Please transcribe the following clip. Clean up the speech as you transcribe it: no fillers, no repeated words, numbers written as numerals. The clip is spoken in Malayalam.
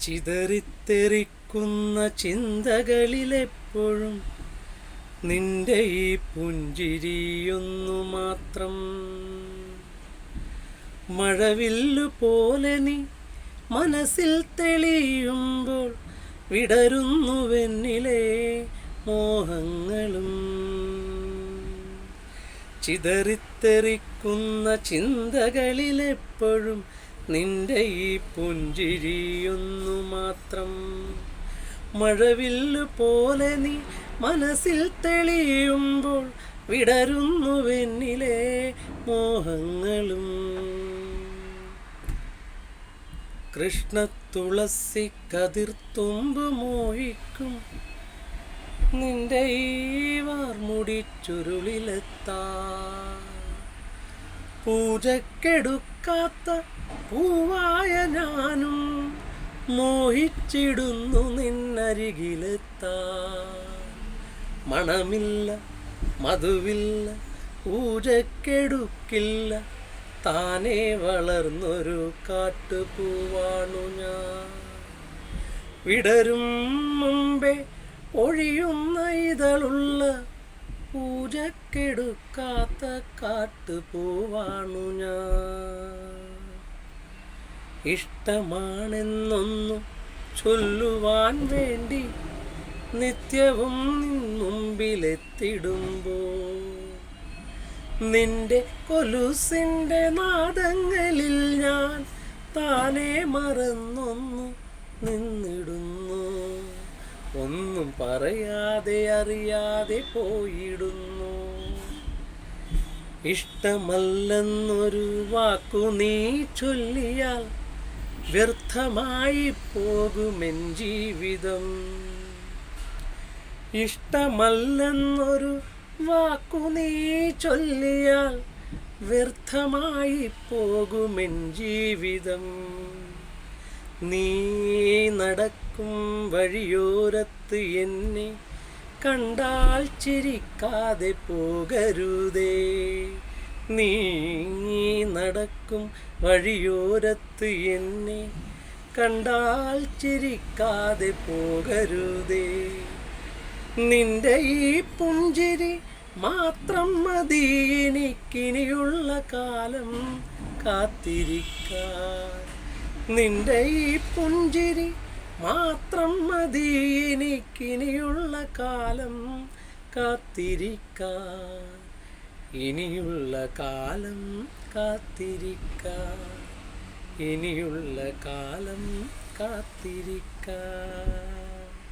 ചിതറിത്തെറിക്കുന്ന ചിന്തകളിലെപ്പോഴും നിന്റെ ഈ പുഞ്ചിരിയൊന്നു മാത്രം. മഴവില്ലു പോലെ നീ മനസ്സിൽ തെളിയുമ്പോൾ വിടരുന്നുവെന്നിലെ മോഹങ്ങളും. ചിതറിത്തെറിക്കുന്ന ചിന്തകളിലെപ്പോഴും നിന്റെ ഈ പുഞ്ചിരിയൊന്നു മാത്രം. മഴവില്ലു പോലെ നീ മനസ്സിൽ തെളിയുമ്പോൾ വിടരുന്നുവെന്നിലെ മോഹങ്ങളും. കൃഷ്ണ തുളസി കതിർത്തുമ്പ് മോഹിക്കും നിന്റെ ഈ വാർമുടി ചുരുളിലെത്താ. പൂജക്കെടുക്കാത്ത പൂവായ ഞാനും മോഹിച്ചിടുന്നു നിന്നരികിലെത്താ. മണമില്ല മധുവില്ല പൂജക്കെടുക്കില്ല, താനേ വളർന്നൊരു കാട്ടുപൂവാണു ഞാൻ. വിടരും മുമ്പേ ഒഴിയുന്ന ഇതളുള്ള പൂജക്കെടുക്കാത്ത കാട്ടുപൂവാണു ഞാൻ. ഇഷ്ടമാണെന്നൊന്നു ചൊല്ലുവാൻ വേണ്ടി നിത്യവും മുമ്പിലെത്തിടുമ്പോൾ നിന്റെ കൊലുസിൻ്റെ നാദങ്ങളിൽ ഞാൻ താനേ മറന്നൊന്നു നിന്നിടുന്നു. ഒന്നും പറയാതെ അറിയാതെ പോയിടുന്നു. ഇഷ്ടമല്ലെന്നൊരു വാക്കു നീ ചൊല്ലിയാൽ വ്യർത്ഥമായി പോകുമെൻ ജീവിതം. ഇഷ്ടമല്ലെന്നൊരു വാക്കു നീ ചൊല്ലിയാൽ വ്യർത്ഥമായി പോകുമെൻ ജീവിതം. നീ നടക്കും വഴിയോരത്ത് എന്നെ കണ്ടാൽ ചിരിക്കാതെ പോകരുതേ. നീ നടക്കും വഴിയോരത്ത് എന്നെ കണ്ടാൽ ചിരിക്കാതെ പോകരുതേ. നിന്റെ ഈ പുഞ്ചിരി മാത്രം മതി എനിക്കിനിയുള്ള കാലം കാത്തിരിക്കാൻ. നിന്റെ ഈ പുഞ്ചിരി മാത്രം മതി എനിക്കിനിയുള്ള കാലം കാത്തിരിക്കാൻ. ഇനിയുള്ള കാലം കാത്തിരിക്കാൻ. ഇനിയുള്ള കാലം കാത്തിരിക്കാൻ.